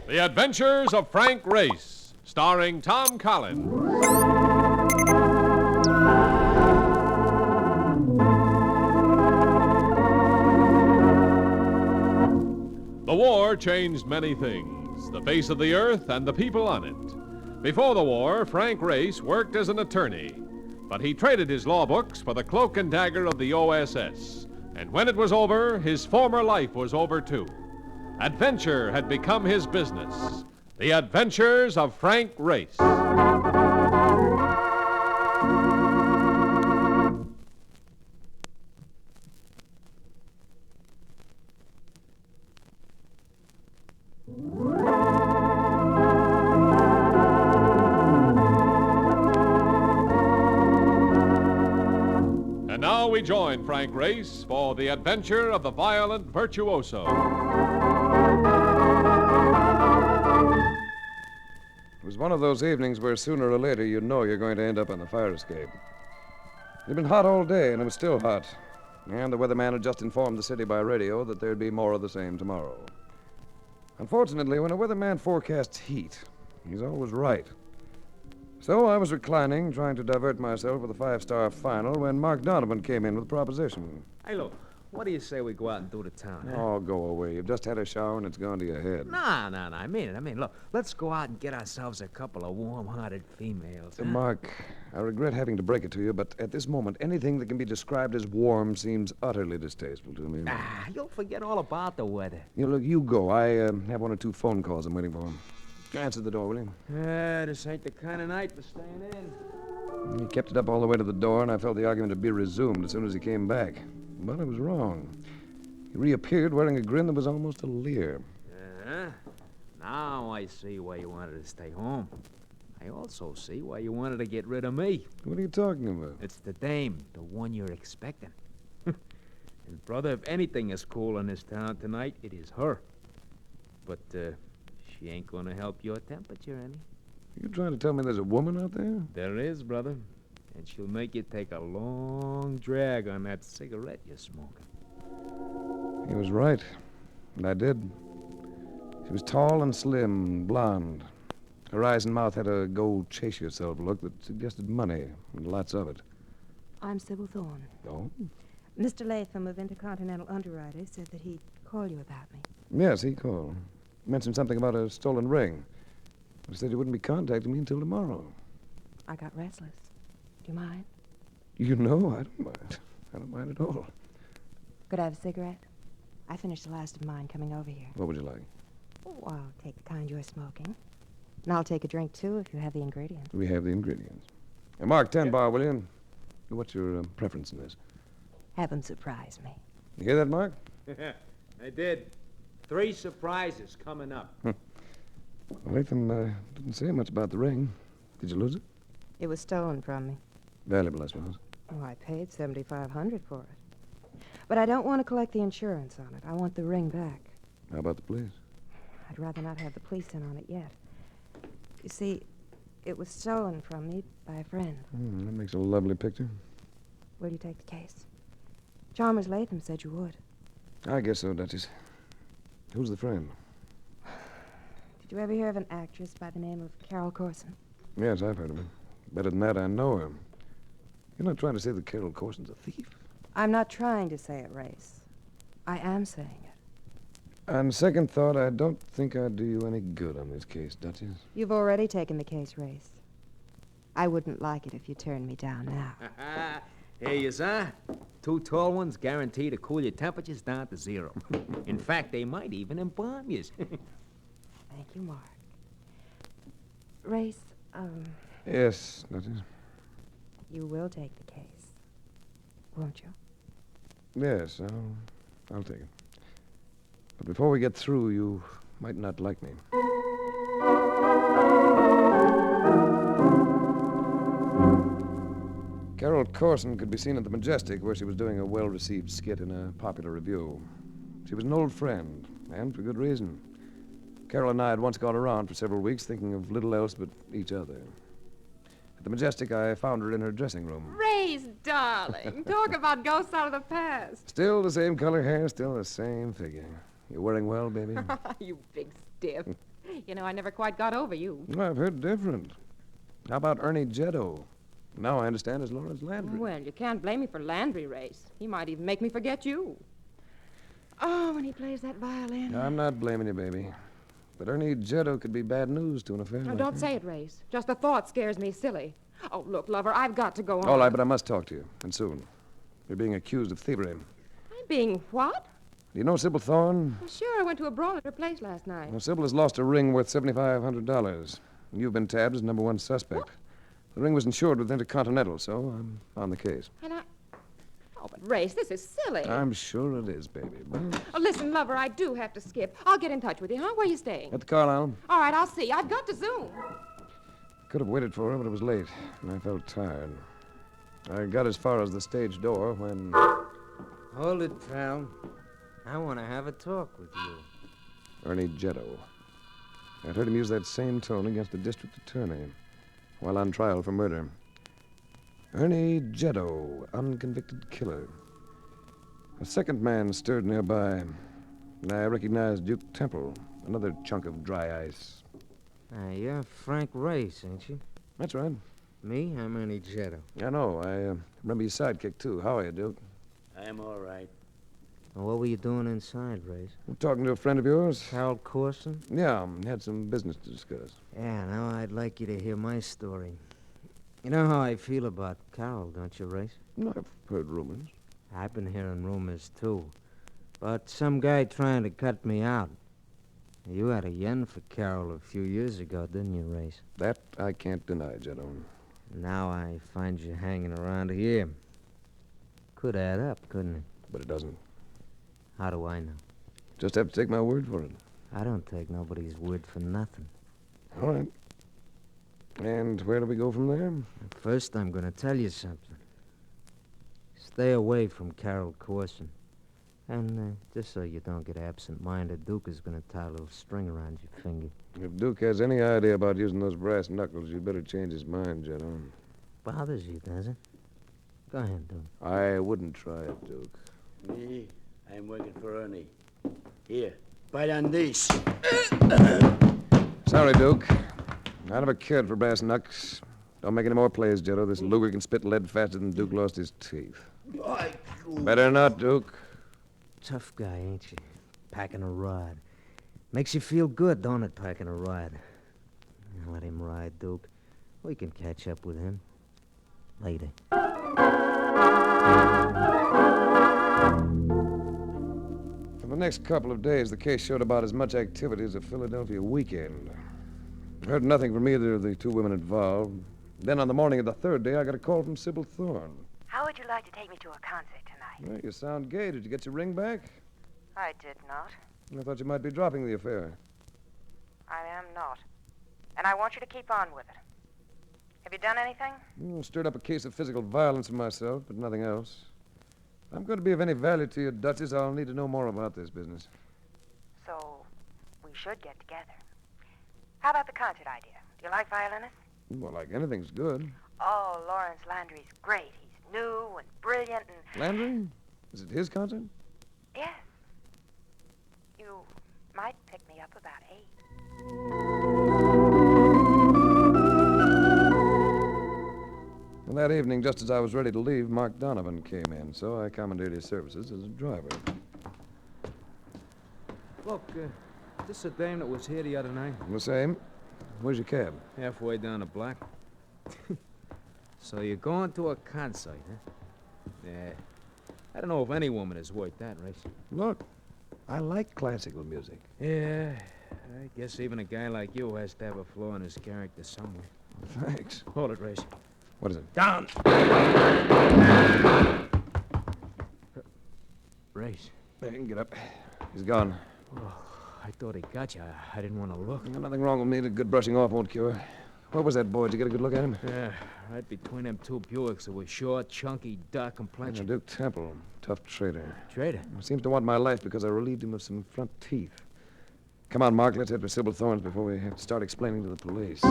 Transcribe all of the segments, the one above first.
The Adventures of Frank Race, starring Tom Collins. The war changed many things, the face of the earth and the people on it. Before the war, Frank Race worked as an attorney, but he traded his law books for the cloak and dagger of the OSS. And when it was over, his former life was over too. Adventure had become his business. The Adventures of Frank Race. And now we join Frank Race for the adventure of the violent Virtuoso. It was one of those evenings where sooner or later you know you're going to end up on the fire escape. It had been hot all day, and it was still hot. And the weatherman had just informed the city by radio that there'd be more of the same tomorrow. Unfortunately, when a weatherman forecasts heat, he's always right. So I was reclining, trying to divert myself with a five-star final, when Mark Donovan came in with a proposition. Hey, look, what do you say we go out and do the town, huh? Oh, go away. You've just had a shower and it's gone to your head. No, I mean it. Look, let's go out and get ourselves a couple of warm-hearted females, huh? Mark, I regret having to break it to you, but at this moment, anything that can be described as warm seems utterly distasteful to me. You'll forget all about the weather. You go. I have one or two phone calls I'm waiting for. Answer the door, will you? This ain't the kind of night for staying in. He kept it up all the way to the door, and I felt the argument to be resumed as soon as he came back. But I was wrong. He reappeared wearing a grin that was almost a leer. Now I see why you wanted to stay home. I also see why you wanted to get rid of me. What are you talking about? It's the dame, the one you're expecting. And, brother, if anything is cool in this town tonight, it is her. But, she ain't gonna help your temperature any. You trying to tell me there's a woman out there? There is, brother. And she'll make you take a long drag on that cigarette you're smoking. He was right. And I did. She was tall and slim, blonde. Her eyes and mouth had a go-chase-yourself look that suggested money, and lots of it. I'm Sybil Thorne. Oh? Mr. Latham of Intercontinental Underwriters said that he'd call you about me. Yes, he called. Mentioned something about a stolen ring. He said he wouldn't be contacting me until tomorrow. I got restless. Do you mind? You know, I don't mind. I don't mind at all. Could I have a cigarette? I finished the last of mine coming over here. What would you like? Oh, I'll take the kind you're smoking. And I'll take a drink, too, if you have the ingredients. We have the ingredients. And Mark, 10 bar, will you? What's your preference in this? Have them surprise me. You hear that, Mark? I did. 3 surprises coming up. Latham didn't say much about the ring. Did you lose it? It was stolen from me. Valuable, I suppose. Oh, I paid $7,500 for it. But I don't want to collect the insurance on it. I want the ring back. How about the police? I'd rather not have the police in on it yet. You see, it was stolen from me by a friend. That makes a lovely picture. Will you take the case? Chalmers Latham said you would. I guess so, Duchess. Who's the friend? Did you ever hear of an actress by the name of Carol Corson? Yes, I've heard of her. Better than that, I know her. You're not trying to say that Carol Corson's a thief? I'm not trying to say it, Race. I am saying it. On second thought, I don't think I'd do you any good on this case, Duchess. You've already taken the case, Race. I wouldn't like it if you turned me down now. Here you are. 2 tall ones guaranteed to cool your temperatures down to 0. In fact, they might even embalm you. Thank you, Mark. Race, Yes, Duchess. you will take the case, won't you? Yes, I'll take it. But before we get through, you might not like me. Carol Corson could be seen at the Majestic, where she was doing a well-received skit in a popular review. She was an old friend, and for good reason. Carol and I had once gone around for several weeks thinking of little else but each other. At the Majestic, I found her in her dressing room. Race, darling. Talk about ghosts out of the past. Still the same color hair, still the same figure. You wearing well, baby? You big stiff. You know, I never quite got over you. Well, I've heard different. How about Ernie Jetto? Now I understand is Lawrence Landry. Well, you can't blame me for Landry, Race. He might even make me forget you. Oh, when he plays that violin. I'm not blaming you, baby. But Ernie Jetto could be bad news to an affair No, like don't that. say it, Race. Just the thought scares me silly. Oh, look, lover, I've got to go on. All right, but I must talk to you, and soon. You're being accused of thievery. I'm being what? Do you know Sybil Thorne? Well, sure, I went to a brawl at her place last night. Well, Sybil has lost a ring worth $7,500. You've been tabbed as number one suspect. What? The ring was insured with Intercontinental, so I'm on the case. And I... Oh, but Race, this is silly. I'm sure it is, baby. But Oh, listen, lover, I do have to skip. I'll get in touch with you, huh? Where are you staying? at the Carlisle. All right, I'll see. I've got to Zoom. Could have waited for her, but it was late, and I felt tired. I got as far as the stage door when... Hold it, pal. I want to have a talk with you. Ernie Jetto. I'd heard him use that same tone against the district attorney while on trial for murder. Ernie Jetto, unconvicted killer. A second man stirred nearby, and I recognized Duke Temple, another chunk of dry ice. You're Frank Race, ain't you? That's right. Me, I'm Ernie Jetto. I know. I remember your sidekick, too. How are you, Duke? I'm all right. What were you doing inside, Race? I'm talking to a friend of yours. Carol Corson? Yeah, had some business to discuss. Yeah, now I'd like you to hear my story. You know how I feel about Carol, don't you, Race? No, I've heard rumors. I've been hearing rumors, too. But some guy trying to cut me out. You had a yen for Carol a few years ago, didn't you, Race? That I can't deny, Jetto. Now I find you hanging around here. Could add up, couldn't it? But it doesn't. How do I know? Just have to take my word for it. I don't take nobody's word for nothing. All right. And where do we go from there? First, I'm going to tell you something. Stay away from Carol Corson. And just so you don't get absent-minded, Duke is going to tie a little string around your finger. If Duke has any idea about using those brass knuckles, you'd better change his mind, Jetto. Bothers you, does it? Go ahead, Duke. I wouldn't try it, Duke. Me, I'm working for Ernie. Here, bite on these. Sorry, Duke. I never cared for brass knucks. Don't make any more plays, Jetto. This Luger can spit lead faster than Duke lost his teeth. Better not, Duke. Tough guy, ain't you? Packing a rod. Makes you feel good, don't it, packing a rod? Let him ride, Duke. We can catch up with him. Later. For the next couple of days, the case showed about as much activity as a Philadelphia weekend. Heard nothing from either of the two women involved. Then on the morning of the third day, I got a call from Sybil Thorne. How would you like to take me to a concert tonight? Well, you sound gay. Did you get your ring back? I did not. I thought you might be dropping the affair. I am not. And I want you to keep on with it. Have you done anything? Stirred up a case of physical violence in myself, but nothing else. If I'm going to be of any value to you, Duchess, I'll need to know more about this business. So, we should get together. How about the concert idea? Do you like violinists? Well, like anything's good. Oh, Lawrence Landry's great. He's new and brilliant and... Landry? Is it his concert? Yes. You might pick me up about 8. Well, that evening, just as I was ready to leave, Mark Donovan came in, so I commandeered his services as a driver. Look, this is the dame that was here the other night. The same. Where's your cab? Halfway down the block. So you're going to a concert, huh? Yeah. I don't know if any woman is worth that, Race. Look, I like classical music. Yeah, I guess even a guy like you has to have a flaw in his character somewhere. Thanks. Hold it, Race. What is it? Down! Race. There, you can get up. He's gone. Oh, I thought he got you. I didn't want to look. Nothing wrong with me. The good brushing off won't cure. What was that boy? Did you get a good look at him? Yeah, right between them two Buicks that was short, chunky, dark complexion. Duke Temple. Tough traitor. Traitor? Seems to want my life because I relieved him of some front teeth. Come on, Mark. Let's head for Sybil Thorne's before we have to start explaining to the police.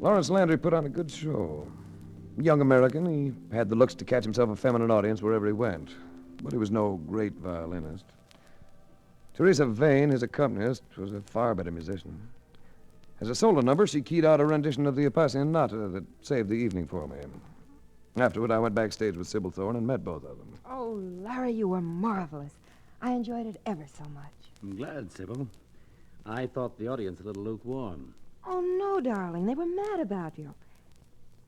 Lawrence Landry put on a good show. Young American, he had the looks to catch himself a feminine audience wherever he went. but he was no great violinist. Teresa Vane, his accompanist, was a far better musician. As a solo number, she keyed out a rendition of the Appassionata that saved the evening for me. Afterward, I went backstage with Sybil Thorne and met both of them. Oh, Larry, you were marvelous. I enjoyed it ever so much. I'm glad, Sybil. I thought the audience a little lukewarm. Oh, no, darling. They were mad about you.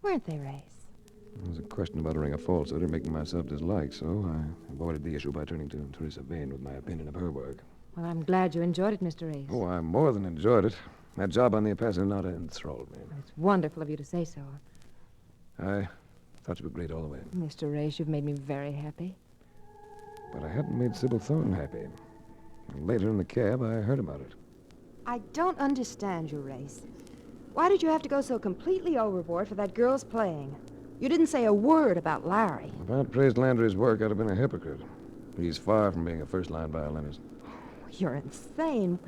Weren't they, Race? There was a question about uttering a falsehood or making myself disliked, so I avoided the issue by turning to Teresa Vane with my opinion of her work. Well, I'm glad you enjoyed it, Mr. Race. Oh, I more than enjoyed it. That job on the Appassionata enthralled me. It's wonderful of you to say so. I thought you were great all the way. Mr. Race, you've made me very happy. But I hadn't made Sybil Thorne happy. And later in the cab, I heard about it. I don't understand you, Race. Why did you have to go so completely overboard for that girl's playing? You didn't say a word about Larry. If I'd praised Landry's work, I'd have been a hypocrite. He's far from being a first-line violinist. You're insane.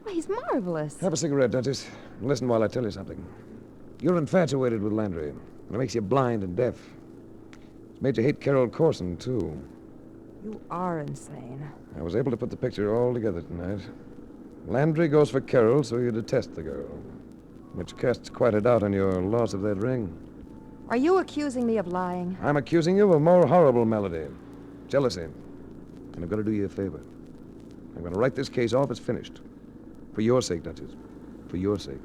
Why, he's marvelous. Have a cigarette, Duchess. Listen while I tell you something. You're infatuated with Landry, and it makes you blind and deaf. It's made you hate Carol Corson, too. You are insane. I was able to put the picture all together tonight. Landry goes for Carol, so you detest the girl. Which casts quite a doubt on your loss of that ring. Are you accusing me of lying? I'm accusing you of a more horrible malady. Jealousy. And I'm going to do you a favor. I'm going to write this case off as finished. For your sake, Duchess. For your sake.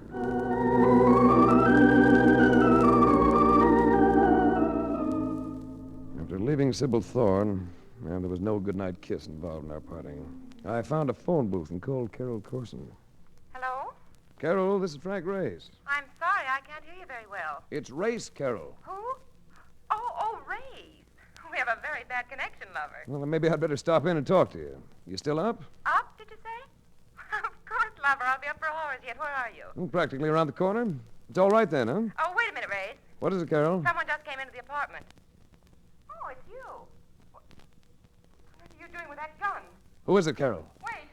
After leaving Sybil Thorne, and there was no goodnight kiss involved in our parting, I found a phone booth and called Carol Corson. Hello? Carol, this is Frank Race. I'm sorry, I can't hear you very well. It's Race, Carol. Who? Oh, Rays. We have a very bad connection, lover. Well, then maybe I'd better stop in and talk to you. You still up? Up, did you say? Of course, lover. I'll be up for hours yet. Where are you? Well, practically around the corner. It's all right then, huh? Oh, wait a minute, Rays. What is it, Carol? Someone just came into the apartment. Oh, it's you. What are you doing with that gun? Who is it, Carol? Wait.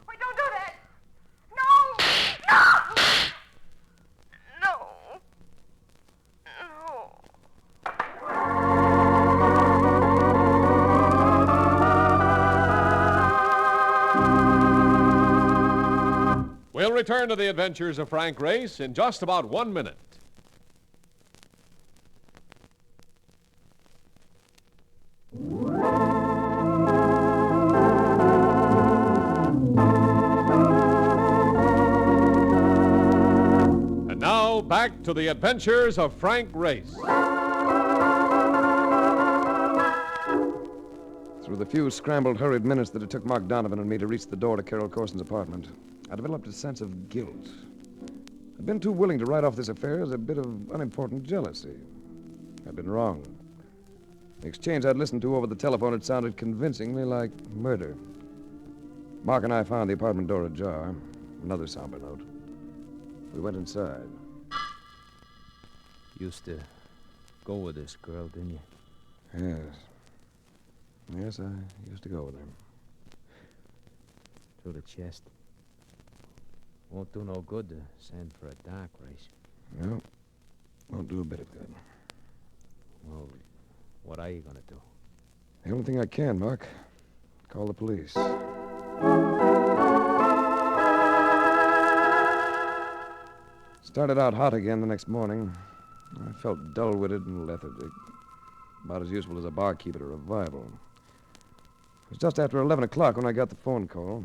Wait, don't do that. No! No! No. We'll return to the adventures of Frank Race in just about 1 minute. And now, back to the adventures of Frank Race. Through the few scrambled, hurried minutes that it took Mark Donovan and me to reach the door to Carol Corson's apartment, I developed a sense of guilt. I'd been too willing to write off this affair as a bit of unimportant jealousy. I'd been wrong. The exchange I'd listened to over the telephone had sounded convincingly like murder. Mark and I found the apartment door ajar. Another somber note. We went inside. Used to go with this girl, didn't you? Yes. Yes, I used to go with her. Through the chest. Won't do no good to send for a doc, Race. No, won't do a bit of good. Well, what are you gonna do? The only thing I can, Mark, call the police. Started out hot again the next morning. I felt dull-witted and lethargic. About as useful as a barkeep at a revival. It was just after 11 o'clock when I got the phone call.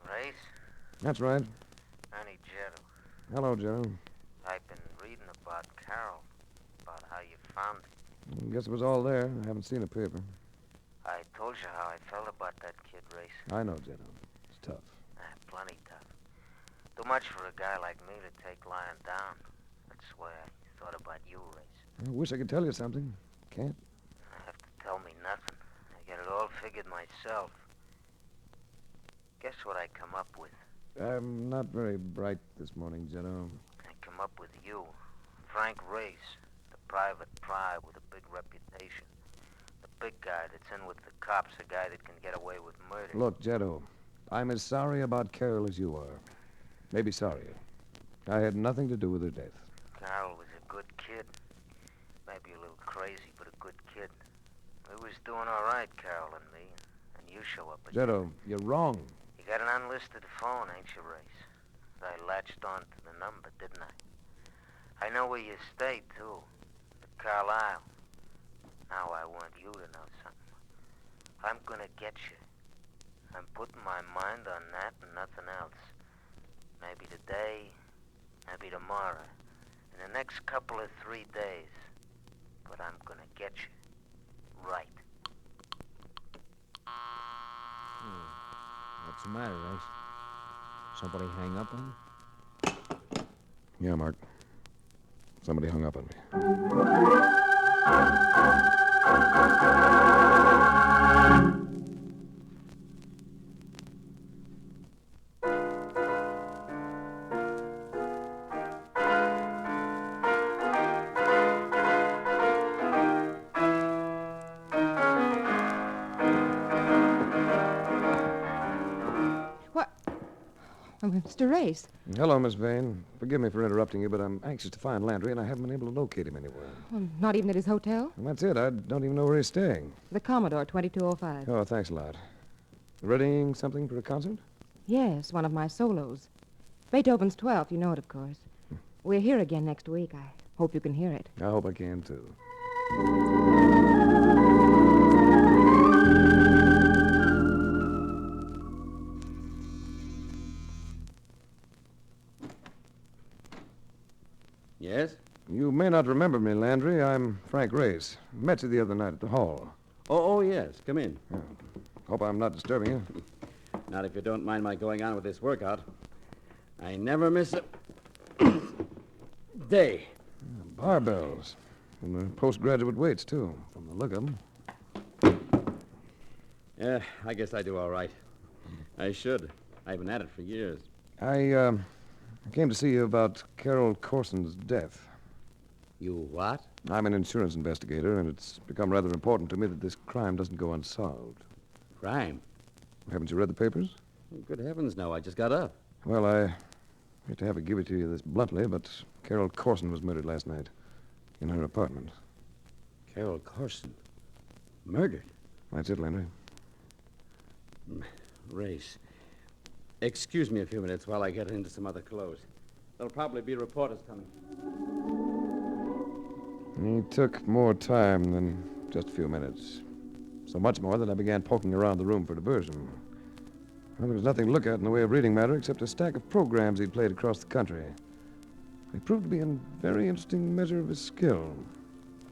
Race? That's right. Honey, Jero. Hello, Joe. I've been reading about Carol, about how you found her. I guess it was all there. I haven't seen a paper. I told you how I felt about that kid, Race. I know, Joe. It's tough. Plenty tough. Too much for a guy like me to take lying down. That's why I thought about you, Race. I wish I could tell you something. Can't. You have to tell me nothing. I get it all figured myself. Guess what I come up with? I'm not very bright this morning, Jeno. I come up with you. Frank Race, the private pry with a big reputation. The big guy that's in with the cops, the guy that can get away with murder. Look, Jeno, I'm as sorry about Carol as you are. Maybe sorrier. I had nothing to do with her death. Carol was a good kid. Maybe a little crazy, but a good kid. We was doing all right, Carol and me, and you show up again. Jetto, you're wrong. You got an unlisted phone, ain't you, Race? I latched on to the number, didn't I? I know where you stay, too. The Carlisle. Now I want you to know something. I'm gonna get you. I'm putting my mind on that and nothing else. Maybe today, maybe tomorrow. In the next couple of 3 days. But I'm gonna get you. Right. What's the matter, Race? Somebody hang up on you? Yeah, Mark. Somebody hung up on me. Mr. Race. Hello, Miss Vane. Forgive me for interrupting you, but I'm anxious to find Landry, and I haven't been able to locate him anywhere. Well, not even at his hotel? And that's it. I don't even know where he's staying. The Commodore, 2205. Oh, thanks a lot. Readying something for a concert? Yes, one of my solos. Beethoven's 12th, you know it, of course. We're here again next week. I hope you can hear it. I hope I can, too. Yes? You may not remember me, Landry. I'm Frank Race. Met you the other night at the hall. Oh, yes. Come in. Hope I'm not disturbing you. Not if you don't mind my going on with this workout. I never miss a day. Barbells. And the postgraduate weights, too, from the look of them. Yeah, I guess I do all right. I should. I've been at it for years. I came to see you about Carol Corson's death. You what? I'm an insurance investigator, and it's become rather important to me that this crime doesn't go unsolved. Crime? Haven't you read the papers? Good heavens, no. I just got up. Well, I hate to have to give it to you this bluntly, but Carol Corson was murdered last night in her apartment. Carol Corson? Murdered? That's it, Landry. Race. Excuse me a few minutes while I get into some other clothes. There'll probably be reporters coming. He took more time than just a few minutes. So much more that I began poking around the room for diversion. Well, there was nothing to look at in the way of reading matter except a stack of programs he'd played across the country. They proved to be a very interesting measure of his skill.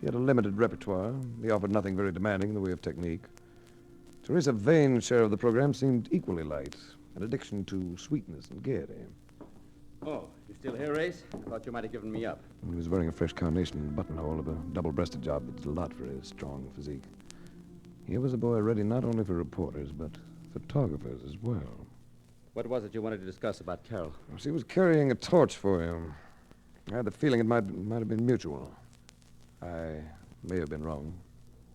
He had a limited repertoire. He offered nothing very demanding in the way of technique. Teresa Vane's share of the program seemed equally light, an addiction to sweetness and gaiety. Oh, you still here, Race? I thought you might have given me up. He was wearing a fresh carnation buttonhole of a double-breasted job that did a lot for his strong physique. He was a boy ready not only for reporters, but photographers as well. What was it you wanted to discuss about Carol? She was carrying a torch for him. I had the feeling it might have been mutual. I may have been wrong.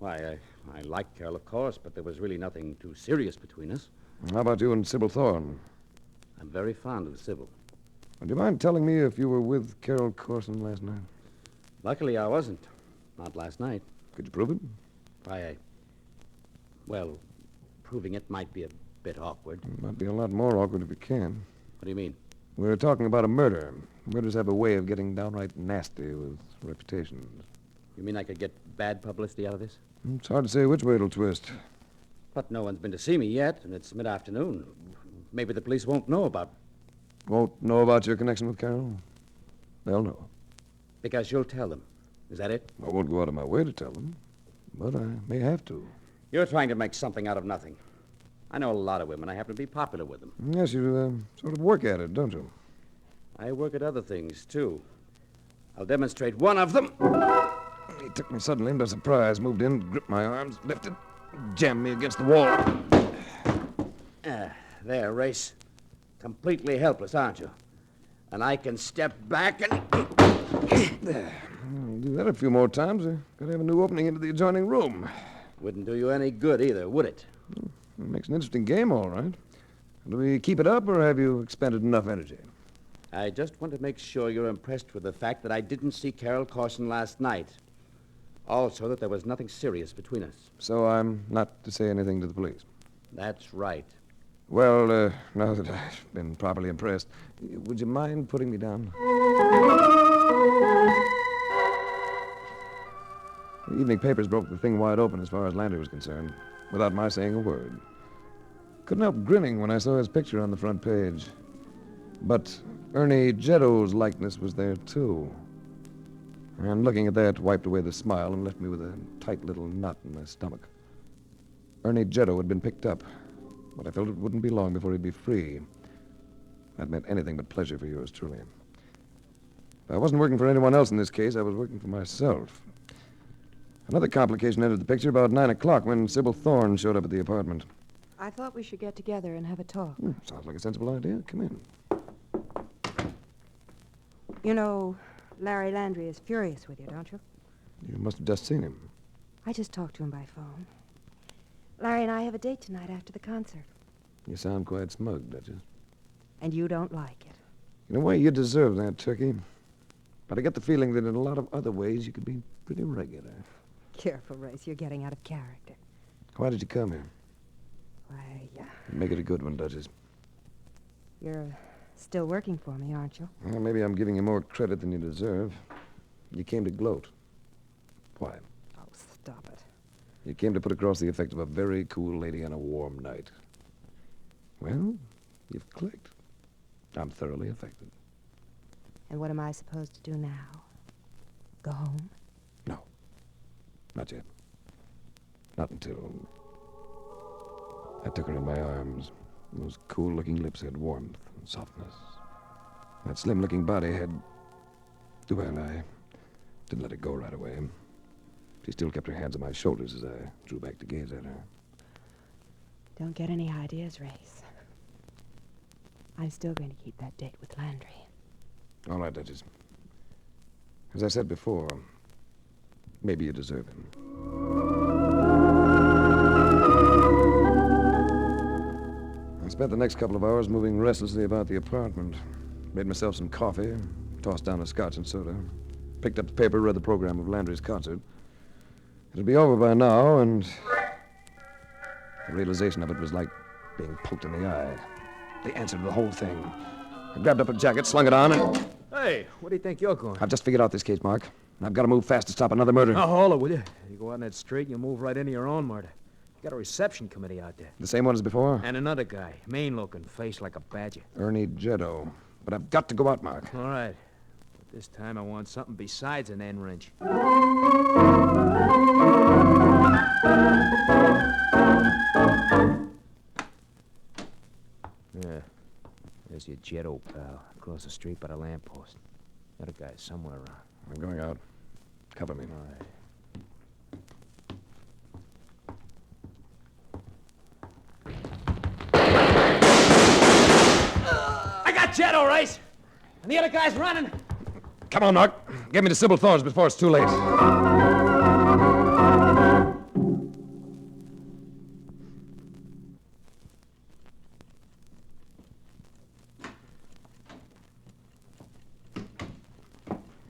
Why, I liked Carol, of course, but there was really nothing too serious between us. How about you and Sybil Thorne? I'm very fond of Sybil. Do you mind telling me if you were with Carol Corson last night? Luckily, I wasn't. Not last night. Could you prove it? Why, well, proving it might be a bit awkward. It might be a lot more awkward if you can. What do you mean? We're talking about a murder. Murders have a way of getting downright nasty with reputations. You mean I could get bad publicity out of this? It's hard to say which way it'll twist. But no one's been to see me yet, and it's mid-afternoon. Maybe the police won't know about... Won't know about your connection with Carol? They'll know. Because you'll tell them. Is that it? I won't go out of my way to tell them, but I may have to. You're trying to make something out of nothing. I know a lot of women. I happen to be popular with them. Yes, you sort of work at it, don't you? I work at other things, too. I'll demonstrate one of them. He took me suddenly by surprise, moved in, gripped my arms, lifted, jammed me against the wall. There, Race. Completely helpless, aren't you? And I can step back and... There. I'll do that a few more times. I've got to have a new opening into the adjoining room. Wouldn't do you any good either, would it? It makes an interesting game, all right. Do we keep it up, or have you expended enough energy? I just want to make sure you're impressed with the fact that I didn't see Carol Corson last night. Also, that there was nothing serious between us. So I'm not to say anything to the police. That's right. Well, now that I've been properly impressed, would you mind putting me down? The evening papers broke the thing wide open as far as Landry was concerned, without my saying a word. Couldn't help grinning when I saw his picture on the front page. But Ernie Jeddo's likeness was there, too. And looking at that wiped away the smile and left me with a tight little knot in my stomach. Ernie Jeddo had been picked up, but I felt it wouldn't be long before he'd be free. That meant anything but pleasure for yours truly. If I wasn't working for anyone else in this case, I was working for myself. Another complication entered the picture about 9 o'clock when Sybil Thorne showed up at the apartment. I thought we should get together and have a talk. Sounds like a sensible idea. Come in. You know, Larry Landry is furious with you, don't you? You must have just seen him. I just talked to him by phone. Larry and I have a date tonight after the concert. You sound quite smug, Duchess. And you don't like it. In a way, you deserve that, Turkey. But I get the feeling that in a lot of other ways you could be pretty regular. Careful, Race. You're getting out of character. Why did you come here? Why, Make it a good one, Duchess. you're still working for me, aren't you? Well, maybe I'm giving you more credit than you deserve. You came to gloat. Why? Oh, stop it. You came to put across the effect of a very cool lady on a warm night. Well, you've clicked. I'm thoroughly affected. And what am I supposed to do now? Go home? No. Not yet. Not until... I took her in my arms. Those cool-looking lips had warmth and softness. That slim-looking body had... Well, I didn't let it go right away. She still kept her hands on my shoulders as I drew back to gaze at her. Don't get any ideas, Race. I'm still going to keep that date with Landry. All right, Duchess. As I said before, maybe you deserve him. I spent the next couple of hours moving restlessly about the apartment. Made myself some coffee, tossed down a scotch and soda, picked up the paper, read the program of Landry's concert. It'll be over by now, and the realization of it was like being poked in the eye. The answer to the whole thing. I grabbed up a jacket, slung it on, and... Hey, where do you think you're going? I've just figured out this case, Mark. I've got to move fast to stop another murder. Now, hold it, will you? You go out on that street, you move right into your own murder. You got a reception committee out there. The same one as before? And another guy, mean-looking, face like a badger. Ernie Jeddo. But I've got to go out, Mark. All right. But this time I want something besides an end wrench. Yeah. There's your Jeddo, pal. Across the street by the lamppost. The other guy's somewhere around. I'm going out. Cover me. All right. I got Jeddo, Race! And the other guy's running. Come on, Mark. Get me to Sybil Thorne's before it's too late.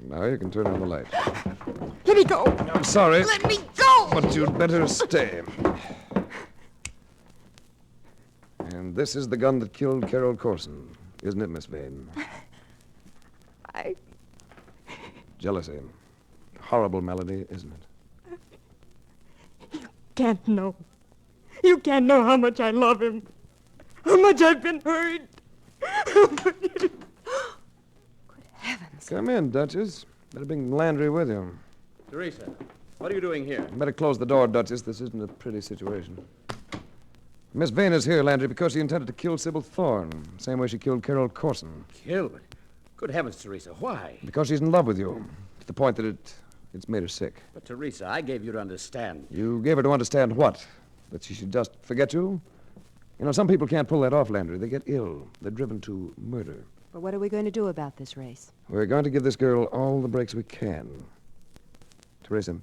Now you can turn on the light. Let me go! I'm sorry, Let me go! but you'd better stay. And this is the gun that killed Carol Corson, isn't it, Miss Vane? I... Jealousy. Horrible melody, isn't it? You can't know. You can't know how much I love him. How much I've been hurt. Good heavens. Come in, Duchess. Better bring Landry with you. Teresa, what are you doing here? Better close the door, Duchess. This isn't a pretty situation. Miss Vane is here, Landry, because she intended to kill Sybil Thorne, same way she killed Carol Corson. Killed? Good heavens, Teresa, why? Because she's in love with you, to the point that it's made her sick. But, Teresa, I gave you to understand. You gave her to understand what? That she should just forget you? You know, some people can't pull that off, Landry. They get ill. They're driven to murder. But what are we going to do about this, Race? We're going to give this girl all the breaks we can. Teresa,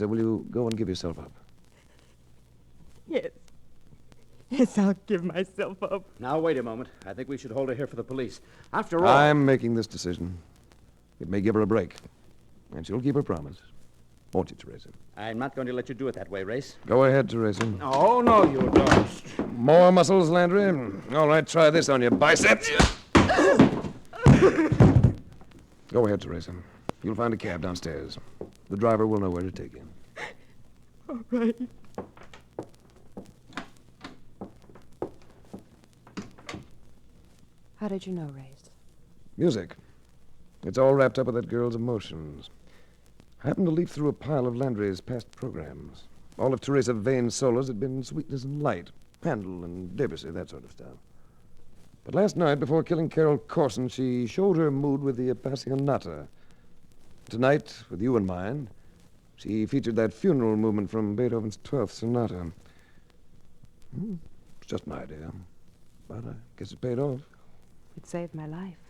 will you go and give yourself up? Yes. Yes, I'll give myself up. Now, wait a moment. I think we should hold her here for the police. After all... I'm making this decision. It may give her a break. And she'll keep her promise. Won't you, Teresa? I'm not going to let you do it that way, Race. Go ahead, Teresa. Oh, no, you don't. More muscles, Landry? All right, try this on your biceps. Go ahead, Teresa. You'll find a cab downstairs. The driver will know where to take you. All right. How did you know, Race? Music. It's all wrapped up with that girl's emotions. I happened to leaf through a pile of Landry's past programs. All of Teresa Vane's solos had been Sweetness and Light, Handel and Debussy, that sort of stuff. But last night, before killing Carol Corson, she showed her mood with the Appassionata. Tonight, with you in mind, she featured that funeral movement from Beethoven's 12th Sonata. It's just my idea, but I guess it paid off. It saved my life.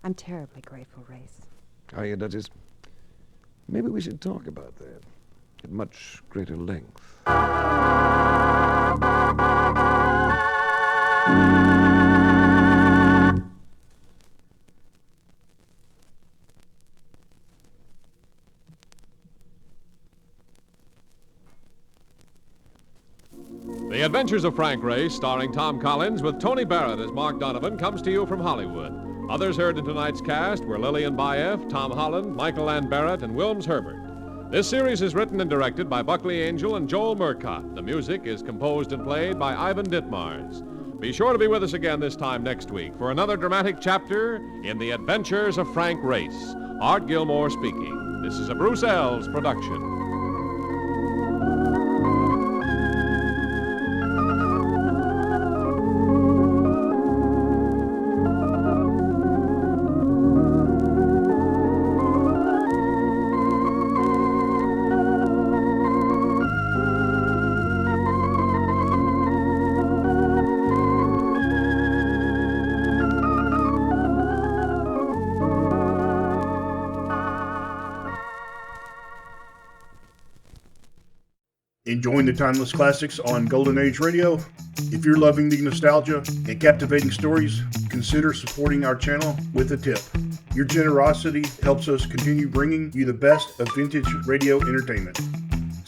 I'm terribly grateful, Race. Are you, Duchess? Maybe we should talk about that at much greater length. The Adventures of Frank Race, starring Tom Collins with Tony Barrett as Mark Donovan, comes to you from Hollywood. Others heard in tonight's cast were Lillian Baeff, Tom Holland, Michael Ann Barrett, and Wilms Herbert. This series is written and directed by Buckley Angel and Joel Murcott. The music is composed and played by Ivan Ditmars. Be sure to be with us again this time next week for another dramatic chapter in The Adventures of Frank Race. Art Gilmore speaking. This is a Bruce Ells production. Enjoying the timeless classics on Golden Age Radio? If you're loving the nostalgia and captivating stories, consider supporting our channel with a tip. Your generosity helps us continue bringing you the best of vintage radio entertainment.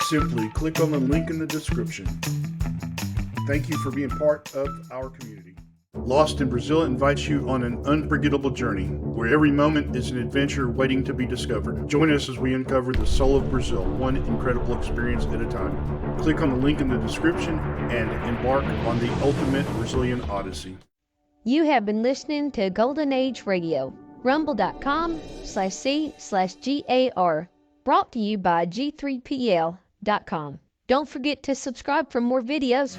Simply click on the link in the description. Thank you for being part of our community. Lost in Brazil invites you on an unforgettable journey, where every moment is an adventure waiting to be discovered. Join us as we uncover the soul of Brazil, one incredible experience at a time. Click on the link in the description and embark on the ultimate Brazilian odyssey. You have been listening to Golden Age Radio, rumble.com/C/GAR, brought to you by G3PL.com. Don't forget to subscribe for more videos.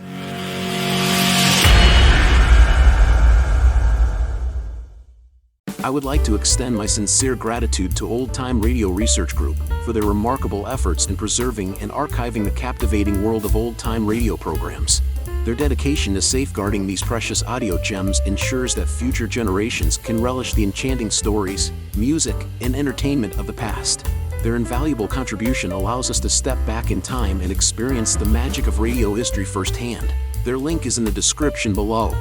I would like to extend my sincere gratitude to Old Time Radio Research Group for their remarkable efforts in preserving and archiving the captivating world of old time radio programs. Their dedication to safeguarding these precious audio gems ensures that future generations can relish the enchanting stories, music, and entertainment of the past. Their invaluable contribution allows us to step back in time and experience the magic of radio history firsthand. Their link is in the description below.